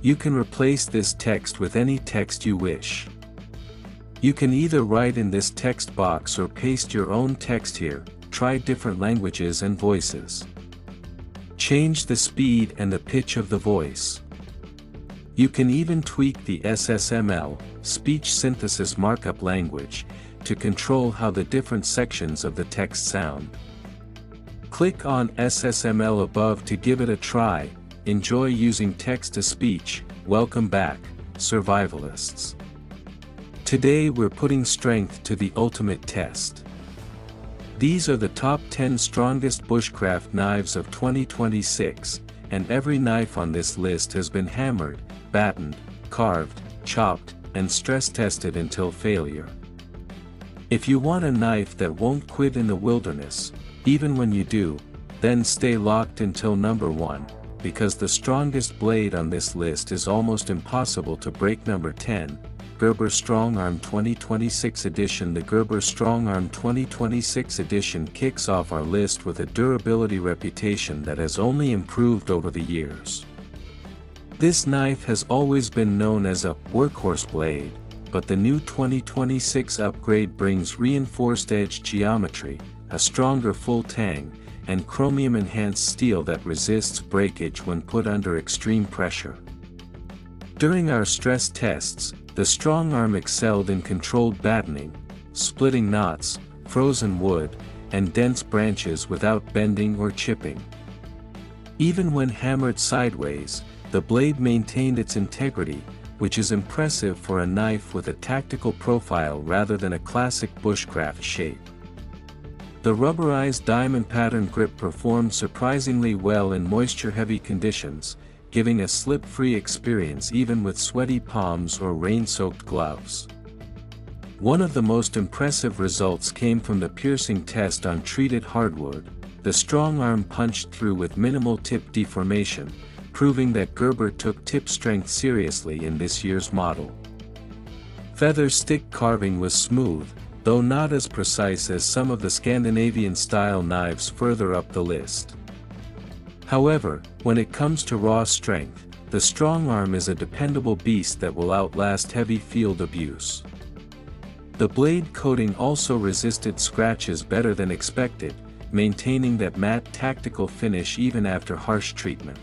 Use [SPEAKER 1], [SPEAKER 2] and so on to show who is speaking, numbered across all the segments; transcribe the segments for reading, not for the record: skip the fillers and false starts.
[SPEAKER 1] You can replace this text with any text you wish. You can either write in this text box or paste your own text here. Try different languages and voices. Change the speed and the pitch of the voice. You can even tweak the SSML, speech synthesis markup language, to control how the different sections of the text sound. Click on SSML above to give it a try. Enjoy using text-to-speech. Welcome back, survivalists. Today we're putting strength to the ultimate test. These are the top 10 strongest bushcraft knives of 2026, and every knife on this list has been hammered, battened, carved, chopped, and stress-tested until failure. If you want a knife that won't quit in the wilderness, even when you do, then stay locked until number 1, because the strongest blade on this list is almost impossible to break. Number 10. Gerber StrongArm 2026 Edition. The Gerber StrongArm 2026 Edition kicks off our list with a durability reputation that has only improved over the years. This knife has always been known as a workhorse blade, but the new 2026 upgrade brings reinforced edge geometry, a stronger full tang, and chromium-enhanced steel that resists breakage when put under extreme pressure. During our stress tests, the StrongArm excelled in controlled battening, splitting knots, frozen wood, and dense branches without bending or chipping. Even when hammered sideways, the blade maintained its integrity, which is impressive for a knife with a tactical profile rather than a classic bushcraft shape. The rubberized diamond pattern grip performed surprisingly well in moisture-heavy conditions, giving a slip-free experience even with sweaty palms or rain-soaked gloves. One of the most impressive results came from the piercing test on treated hardwood. The StrongArm punched through with minimal tip deformation, proving that Gerber took tip strength seriously in this year's model. Feather stick carving was smooth, though not as precise as some of the Scandinavian-style knives further up the list. However, when it comes to raw strength, the StrongArm is a dependable beast that will outlast heavy field abuse. The blade coating also resisted scratches better than expected, maintaining that matte tactical finish even after harsh treatment.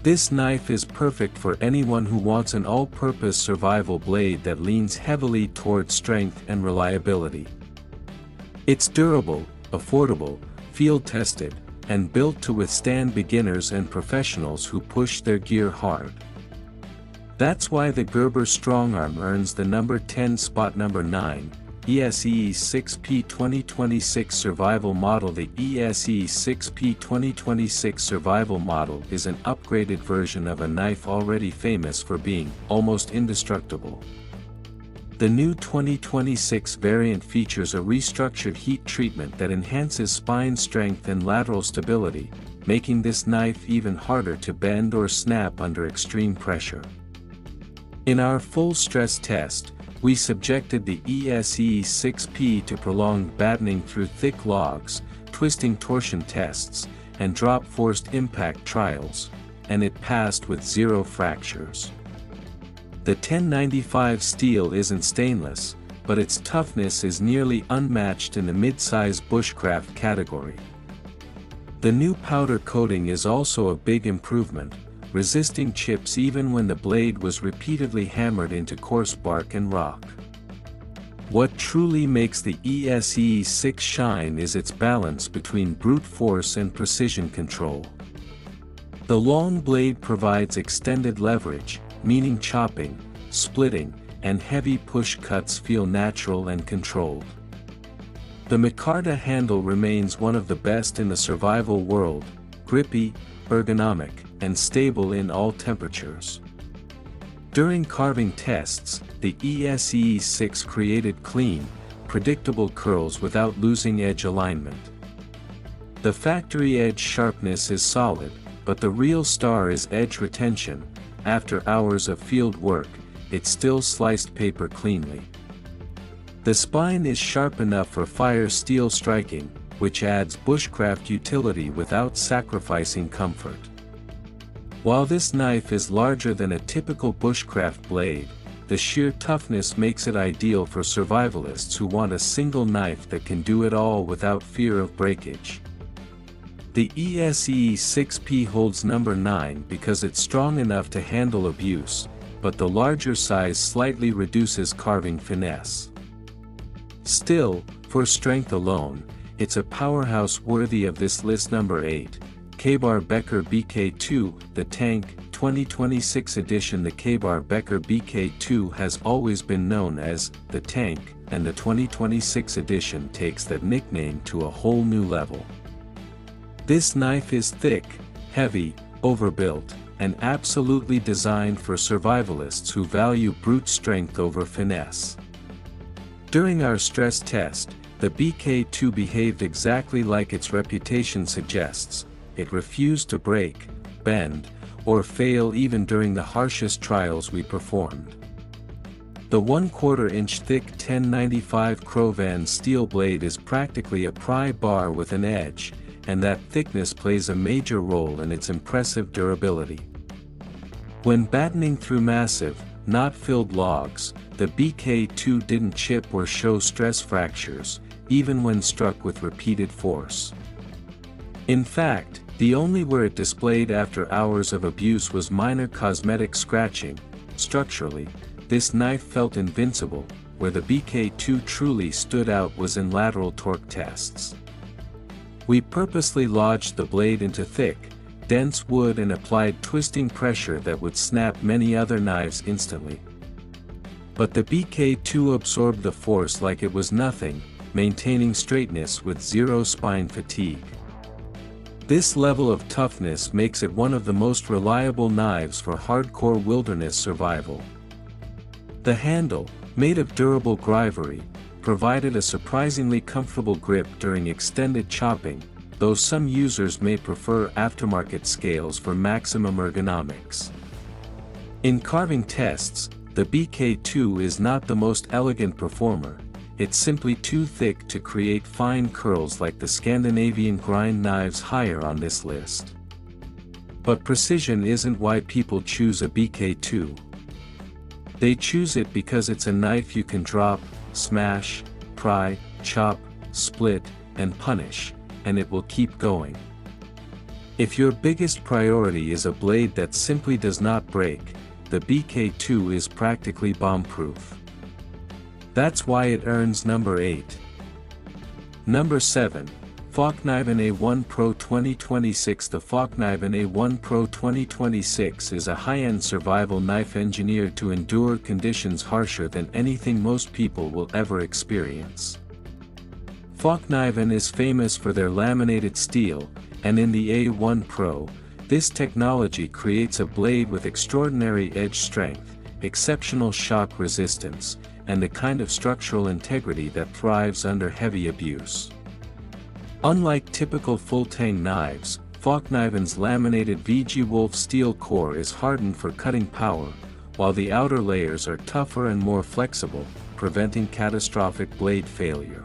[SPEAKER 1] This knife is perfect for anyone who wants an all-purpose survival blade that leans heavily toward strength and reliability. It's durable, affordable, field-tested, and built to withstand beginners and professionals who push their gear hard. That's why the Gerber StrongArm earns the number 10 spot. Number 9, ESEE 6P 2026 Survival Model. The ESEE 6P 2026 Survival Model is an upgraded version of a knife already famous for being almost indestructible. The new 2026 variant features a restructured heat treatment that enhances spine strength and lateral stability, making this knife even harder to bend or snap under extreme pressure. In our full stress test, we subjected the ESEE 6P to prolonged battening through thick logs, twisting torsion tests, and drop forced impact trials, and it passed with 0 fractures. The 1095 steel isn't stainless, but its toughness is nearly unmatched in the mid-size bushcraft category. The new powder coating is also a big improvement, resisting chips even when the blade was repeatedly hammered into coarse bark and rock. What truly makes the ESEE 6 shine is its balance between brute force and precision control. The long blade provides extended leverage, meaning chopping, splitting, and heavy push cuts feel natural and controlled. The micarta handle remains one of the best in the survival world, grippy, ergonomic, and stable in all temperatures. During carving tests, the ESEE 6 created clean, predictable curls without losing edge alignment. The factory edge sharpness is solid, but the real star is edge retention. After hours of field work, it still sliced paper cleanly. The spine is sharp enough for fire steel striking, which adds bushcraft utility without sacrificing comfort. While this knife is larger than a typical bushcraft blade, the sheer toughness makes it ideal for survivalists who want a single knife that can do it all without fear of breakage. The ESEE 6P holds number 9 because it's strong enough to handle abuse, but the larger size slightly reduces carving finesse. Still, for strength alone, it's a powerhouse worthy of this list. Number 8. Gerber Becker BK2, the Tank, 2026 edition. The Gerber Becker BK2 has always been known as the Tank, and the 2026 edition takes that nickname to a whole new level. This knife is thick, heavy, overbuilt, and absolutely designed for survivalists who value brute strength over finesse. During our stress test, the BK2 behaved exactly like its reputation suggests. It refused to break, bend, or fail even during the harshest trials we performed. The 1/4 inch thick 1095 Crovan steel blade is practically a pry bar with an edge, and that thickness plays a major role in its impressive durability. When battening through massive, knot-filled logs, the BK2 didn't chip or show stress fractures, even when struck with repeated force. In fact, the only wear it displayed after hours of abuse was minor cosmetic scratching. Structurally, this knife felt invincible. Where the BK2 truly stood out was in lateral torque tests. We purposely lodged the blade into thick, dense wood and applied twisting pressure that would snap many other knives instantly. But the BK2 absorbed the force like it was nothing, maintaining straightness with zero spine fatigue. This level of toughness makes it one of the most reliable knives for hardcore wilderness survival. The handle, made of durable grivory, provided a surprisingly comfortable grip during extended chopping, though some users may prefer aftermarket scales for maximum ergonomics. In carving tests, the BK2 is not the most elegant performer. It's simply too thick to create fine curls like the Scandinavian grind knives higher on this list. But precision isn't why people choose a BK2. They choose it because it's a knife you can drop, smash, pry, chop, split, and punish, and it will keep going. If your biggest priority is a blade that simply does not break, the BK2 is practically bomb-proof. That's why it earns number 8. Number 7. Fallkniven A1 Pro 2026. The Fallkniven A1 Pro 2026 is a high-end survival knife engineered to endure conditions harsher than anything most people will ever experience. Fallkniven is famous for their laminated steel, and in the A1 Pro, this technology creates a blade with extraordinary edge strength, exceptional shock resistance, and the kind of structural integrity that thrives under heavy abuse. Unlike typical full-tang knives, Fallkniven's laminated VG Wolf steel core is hardened for cutting power, while the outer layers are tougher and more flexible, preventing catastrophic blade failure.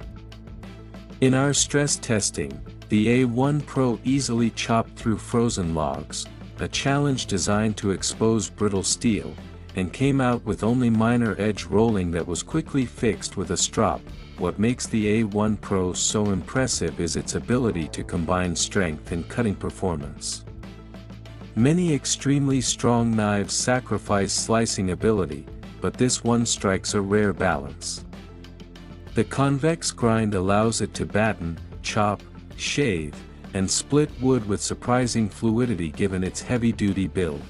[SPEAKER 1] In our stress testing, the A1 Pro easily chopped through frozen logs, a challenge designed to expose brittle steel, and came out with only minor edge rolling that was quickly fixed with a strop. What makes the A1 Pro so impressive is its ability to combine strength and cutting performance. Many extremely strong knives sacrifice slicing ability, but this one strikes a rare balance. The convex grind allows it to batten, chop, shave, and split wood with surprising fluidity given its heavy-duty build.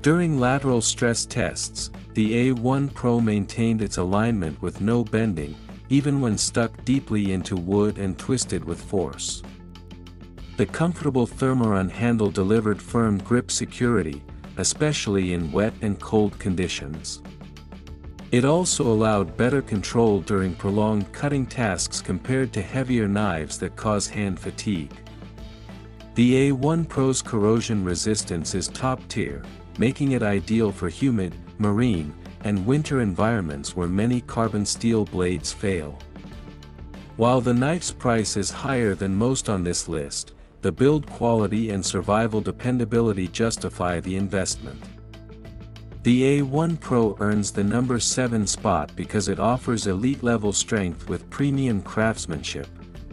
[SPEAKER 1] During lateral stress tests, the A1 Pro maintained its alignment with no bending, even when stuck deeply into wood and twisted with force. The comfortable Thermaron handle delivered firm grip security, especially in wet and cold conditions. It also allowed better control during prolonged cutting tasks compared to heavier knives that cause hand fatigue. The A1 Pro's corrosion resistance is top tier, making it ideal for humid, marine, and winter environments where many carbon steel blades fail. While the knife's price is higher than most on this list, the build quality and survival dependability justify the investment. The A1 Pro earns the number 7 spot because it offers elite-level strength with premium craftsmanship,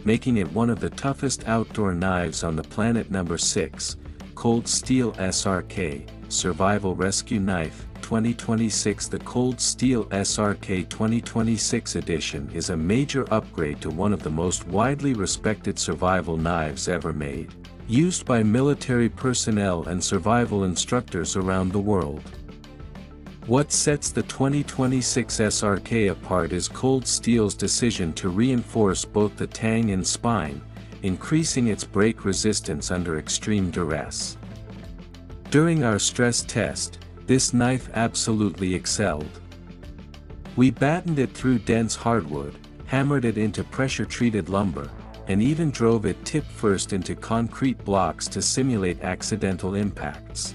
[SPEAKER 1] making it one of the toughest outdoor knives on the planet. Number 6, Cold Steel SRK, Survival Rescue Knife, 2026. The Cold Steel SRK 2026 edition is a major upgrade to one of the most widely respected survival knives ever made, used by military personnel and survival instructors around the world. What sets the 2026 SRK apart is Cold Steel's decision to reinforce both the tang and spine, increasing its break resistance under extreme duress. During our stress test, this knife absolutely excelled. We battened it through dense hardwood, hammered it into pressure-treated lumber, and even drove it tip-first into concrete blocks to simulate accidental impacts.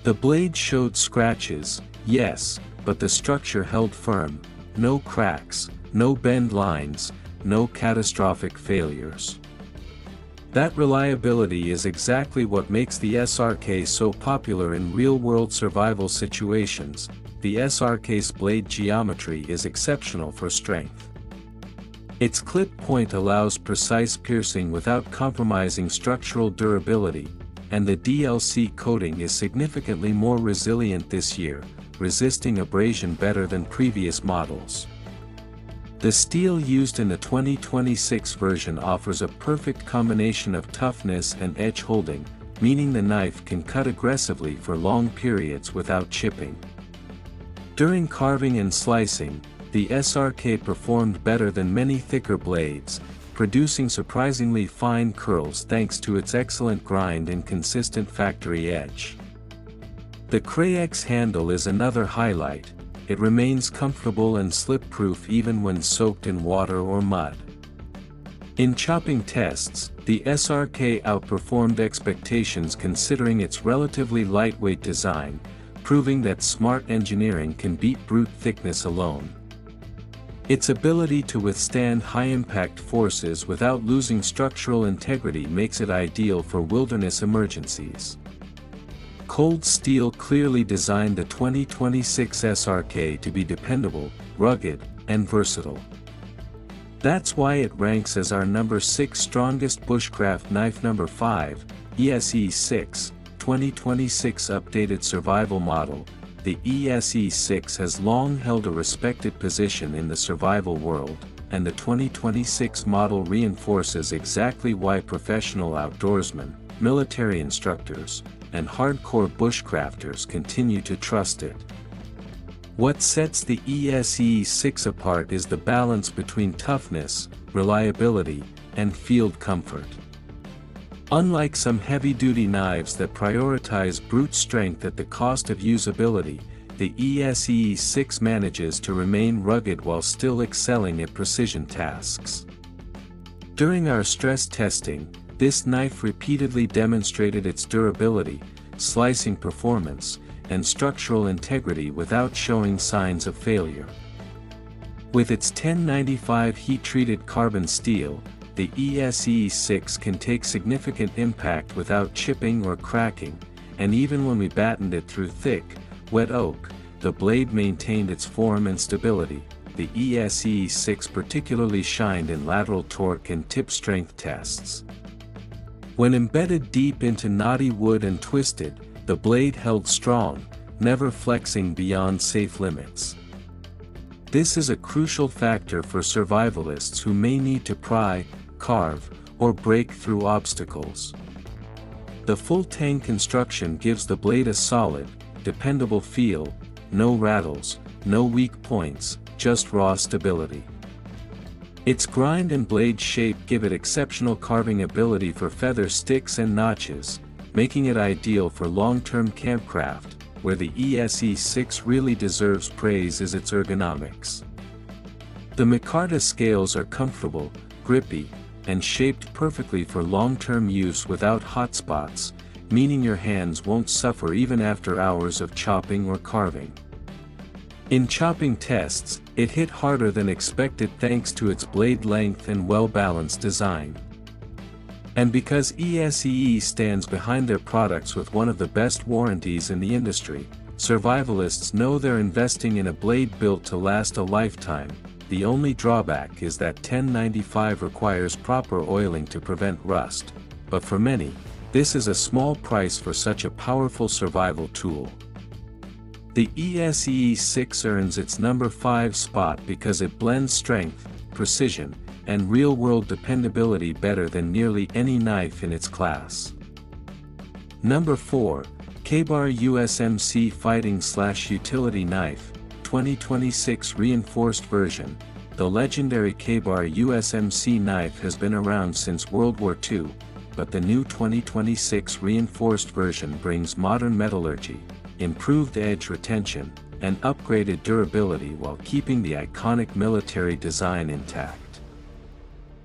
[SPEAKER 1] The blade showed scratches, yes, but the structure held firm, no cracks, no bend lines, no catastrophic failures. That reliability is exactly what makes the SRK so popular in real-world survival situations. The SRK's blade geometry is exceptional for strength. Its clip point allows precise piercing without compromising structural durability, and the DLC coating is significantly more resilient this year, resisting abrasion better than previous models. The steel used in the 2026 version offers a perfect combination of toughness and edge holding, meaning the knife can cut aggressively for long periods without chipping. During carving and slicing, the SRK performed better than many thicker blades, producing surprisingly fine curls thanks to its excellent grind and consistent factory edge. The Crayex handle is another highlight. It remains comfortable and slip-proof even when soaked in water or mud. In chopping tests, the SRK outperformed expectations considering its relatively lightweight design, proving that smart engineering can beat brute thickness alone. Its ability to withstand high-impact forces without losing structural integrity makes it ideal for wilderness emergencies. Cold Steel clearly designed the 2026 SRK to be dependable, rugged, and versatile. That's why it ranks as our number 6 strongest bushcraft knife. Number 5, ESEE 6, 2026 updated survival model. The ESEE 6 has long held a respected position in the survival world, and the 2026 model reinforces exactly why professional outdoorsmen, military instructors, and hardcore bushcrafters continue to trust it. What sets the ESEE 6 apart is the balance between toughness, reliability, and field comfort. Unlike some heavy-duty knives that prioritize brute strength at the cost of usability, the ESEE 6 manages to remain rugged while still excelling at precision tasks. During our stress testing, this knife repeatedly demonstrated its durability, slicing performance, and structural integrity without showing signs of failure. With its 1095 heat-treated carbon steel, the ESEE 6 can take significant impact without chipping or cracking, and even when we battened it through thick, wet oak, the blade maintained its form and stability. The ESEE 6 particularly shined in lateral torque and tip strength tests. When embedded deep into knotty wood and twisted, the blade held strong, never flexing beyond safe limits. This is a crucial factor for survivalists who may need to pry, carve, or break through obstacles. The full tang construction gives the blade a solid, dependable feel, no rattles, no weak points, just raw stability. Its grind and blade shape give it exceptional carving ability for feather sticks and notches, making it ideal for long-term campcraft. Where the ESEE 6 really deserves praise is its ergonomics. The micarta scales are comfortable, grippy, and shaped perfectly for long-term use without hot spots, meaning your hands won't suffer even after hours of chopping or carving. In chopping tests, it hit harder than expected thanks to its blade length and well-balanced design. And because ESEE stands behind their products with one of the best warranties in the industry, survivalists know they're investing in a blade built to last a lifetime. The only drawback is that 1095 requires proper oiling to prevent rust, but for many, this is a small price for such a powerful survival tool. The ESEE 6 earns its number 5 spot because it blends strength, precision, and real-world dependability better than nearly any knife in its class. Number 4, Gerber USMC Fighting/Utility Knife, 2026 Reinforced Version. The legendary Gerber USMC knife has been around since World War II, but the new 2026 Reinforced version brings modern metallurgy, improved edge retention, and upgraded durability while keeping the iconic military design intact.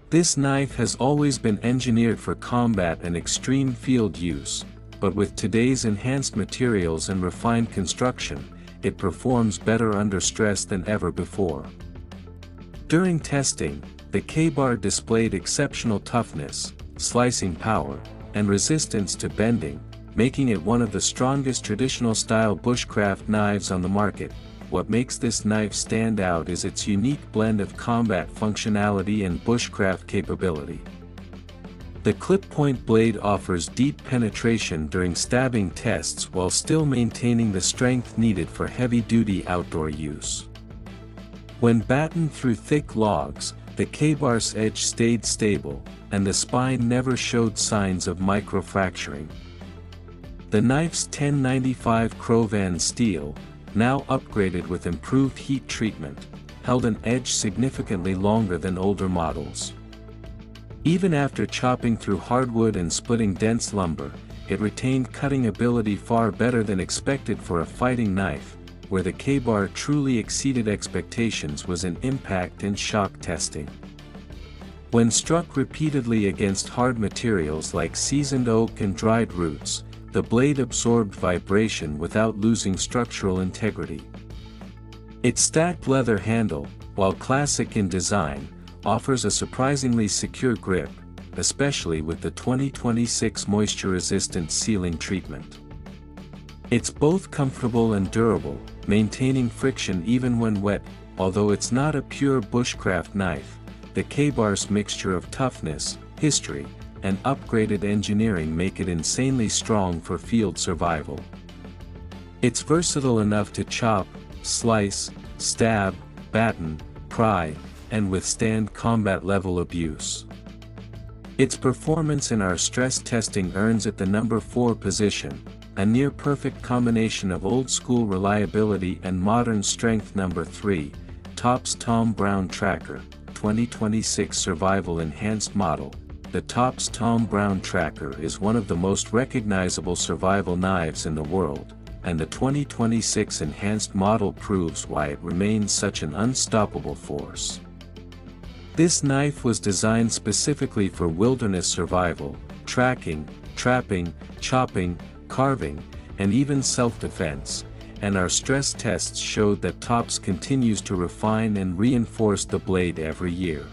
[SPEAKER 1] This knife has always been engineered for combat and extreme field use, but with today's enhanced materials and refined construction, it performs better under stress than ever before. During testing, the Gerber displayed exceptional toughness, slicing power, and resistance to bending, making it one of the strongest traditional-style bushcraft knives on the market. What makes this knife stand out is its unique blend of combat functionality and bushcraft capability. The clip-point blade offers deep penetration during stabbing tests while still maintaining the strength needed for heavy-duty outdoor use. When battened through thick logs, the Gerber's edge stayed stable, and the spine never showed signs of microfracturing. The knife's 1095 Crovan steel, now upgraded with improved heat treatment, held an edge significantly longer than older models. Even after chopping through hardwood and splitting dense lumber, it retained cutting ability far better than expected for a fighting knife. Where the Gerber truly exceeded expectations was in impact and shock testing. When struck repeatedly against hard materials like seasoned oak and dried roots, the blade absorbed vibration without losing structural integrity. Its stacked leather handle, while classic in design, offers a surprisingly secure grip, especially with the 2026 moisture-resistant sealing treatment. It's both comfortable and durable, maintaining friction even when wet. Although it's not a pure bushcraft knife, the Gerber's mixture of toughness, history, and upgraded engineering make it insanely strong for field survival. It's versatile enough to chop, slice, stab, batten, pry, and withstand combat-level abuse. Its performance in our stress testing earns it the number 4 position, a near-perfect combination of old-school reliability and modern strength. Number 3, Tops Tom Brown Tracker, 2026 Survival Enhanced Model. The Tops Tom Brown Tracker is one of the most recognizable survival knives in the world, and the 2026 Enhanced Model proves why it remains such an unstoppable force. This knife was designed specifically for wilderness survival, tracking, trapping, chopping, carving, and even self-defense, and our stress tests showed that Tops continues to refine and reinforce the blade every year.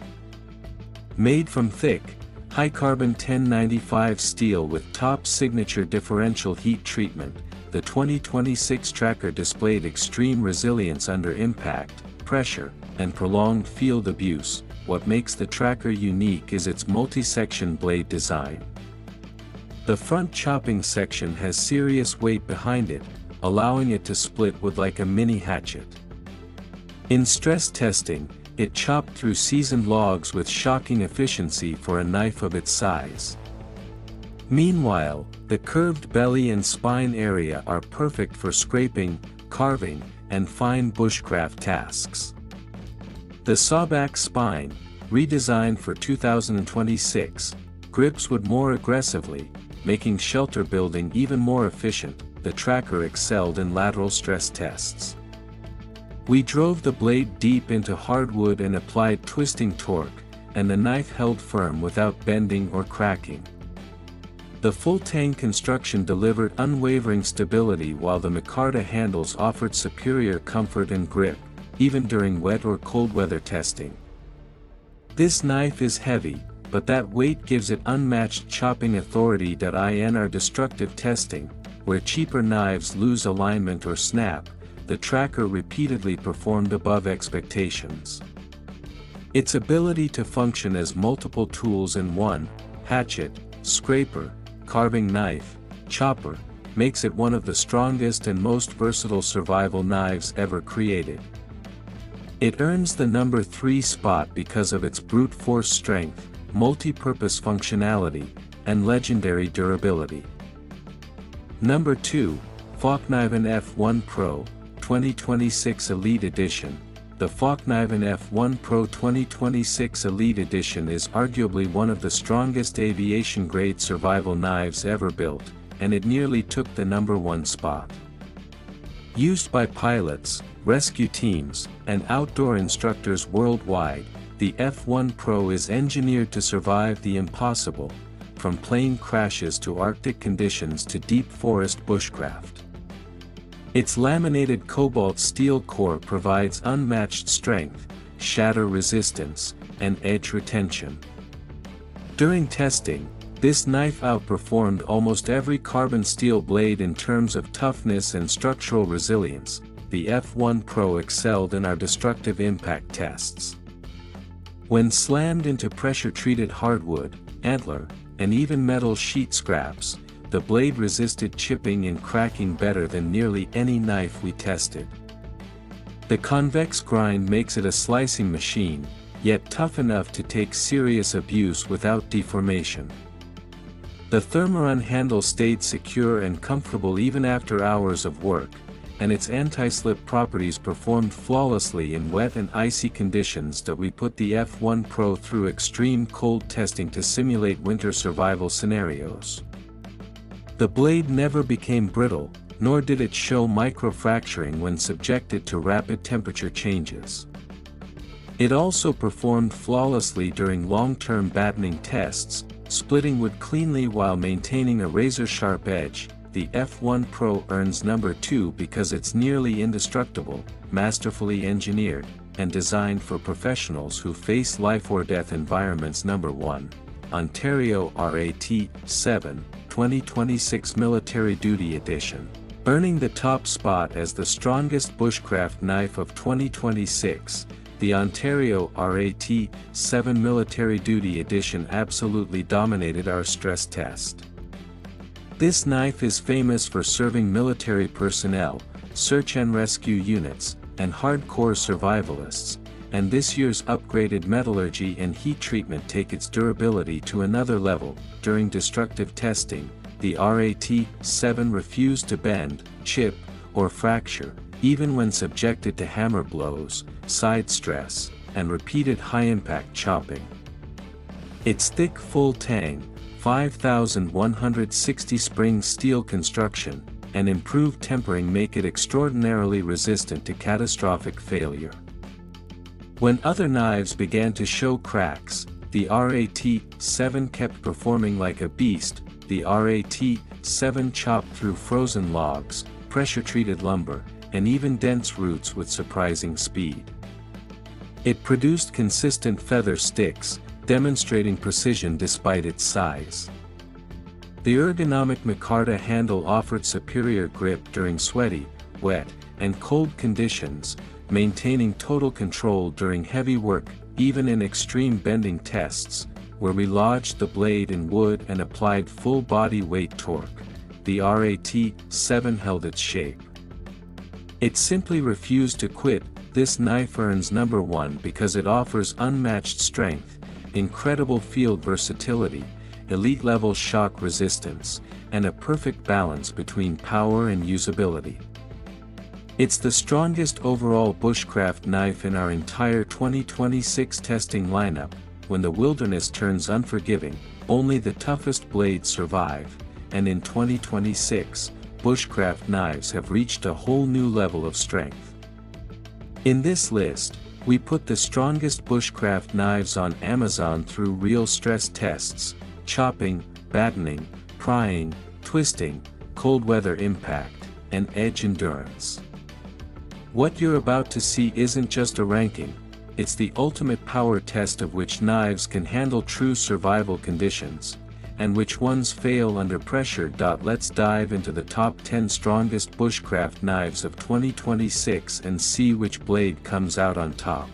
[SPEAKER 1] Made from thick, high-carbon 1095 steel with Tops' signature differential heat treatment, the 2026 Tracker displayed extreme resilience under impact, pressure, and prolonged field abuse. What makes the Tracker unique is its multi-section blade design. The front chopping section has serious weight behind it, allowing it to split wood like a mini hatchet. In stress testing, it chopped through seasoned logs with shocking efficiency for a knife of its size. Meanwhile, the curved belly and spine area are perfect for scraping, carving, and fine bushcraft tasks. The sawback spine, redesigned for 2026, grips wood more aggressively, making shelter building even more efficient. The Tracker excelled in lateral stress tests. We drove the blade deep into hardwood and applied twisting torque, and the knife held firm without bending or cracking. The full-tang construction delivered unwavering stability while the micarta handles offered superior comfort and grip, even during wet or cold weather testing. This knife is heavy, but that weight gives it unmatched chopping authority. In our destructive testing, where cheaper knives lose alignment or snap, the tracker repeatedly performed above expectations. Its ability to function as multiple tools in one, hatchet, scraper, carving knife, chopper, makes it one of the strongest and most versatile survival knives ever created. It earns the number 3 spot because of its brute force strength, multi-purpose functionality, and legendary durability. Number 2, Fallkniven F1 Pro, 2026 Elite Edition. The Fallkniven F1 Pro 2026 Elite Edition is arguably one of the strongest aviation-grade survival knives ever built, and it nearly took the number 1 spot. Used by pilots, rescue teams, and outdoor instructors worldwide, the F1 Pro is engineered to survive the impossible, from plane crashes to Arctic conditions to deep forest bushcraft. Its laminated cobalt steel core provides unmatched strength, shatter resistance, and edge retention. During testing, this knife outperformed almost every carbon steel blade in terms of toughness and structural resilience. The F1 Pro excelled in our destructive impact tests. When slammed into pressure-treated hardwood, antler, and even metal sheet scraps, the blade resisted chipping and cracking better than nearly any knife we tested. The convex grind makes it a slicing machine, yet tough enough to take serious abuse without deformation. The Thermaron handle stayed secure and comfortable even after hours of work, and its anti-slip properties performed flawlessly in wet and icy conditions. We put the F1 Pro through extreme cold testing to simulate winter survival scenarios. The blade never became brittle, nor did it show microfracturing when subjected to rapid temperature changes. It also performed flawlessly during long-term batoning tests, splitting wood cleanly while maintaining a razor-sharp edge. The F1 Pro earns number 2 because it's nearly indestructible, masterfully engineered, and designed for professionals who face life-or-death environments. Number 1, Ontario RAT 7, 2026 Military Duty Edition. Earning the top spot as the strongest bushcraft knife of 2026, the Ontario RAT 7 Military Duty Edition absolutely dominated our stress test. This knife is famous for serving military personnel, search and rescue units, and hardcore survivalists, and this year's upgraded metallurgy and heat treatment take its durability to another level. During destructive testing, the RAT-7 refused to bend, chip, or fracture, even when subjected to hammer blows, side stress, and repeated high-impact chopping. Its thick full-tang, 5,160 spring steel construction, and improved tempering make it extraordinarily resistant to catastrophic failure. When other knives began to show cracks, the RAT-7 kept performing like a beast. The RAT-7 chopped through frozen logs, pressure-treated lumber, and even dense roots with surprising speed. It produced consistent feather sticks, demonstrating precision despite its size. The ergonomic micarta handle offered superior grip during sweaty, wet, and cold conditions, maintaining total control during heavy work. Even in extreme bending tests, where we lodged the blade in wood and applied full body weight torque, the RAT-7 held its shape. It simply refused to quit. This knife earns number 1 because it offers unmatched strength, incredible field versatility, elite-level shock resistance, and a perfect balance between power and usability. It's the strongest overall bushcraft knife in our entire 2026 testing lineup. When the wilderness turns unforgiving, only the toughest blades survive, and in 2026, bushcraft knives have reached a whole new level of strength. In this list, we put the strongest bushcraft knives on Amazon through real stress tests, chopping, batoning, prying, twisting, cold weather impact, and edge endurance. What you're about to see isn't just a ranking, It's the ultimate power test of which knives can handle true survival conditions, and which ones fail under pressure. Let's dive into the top 10 strongest bushcraft knives of 2026 and see which blade comes out on top.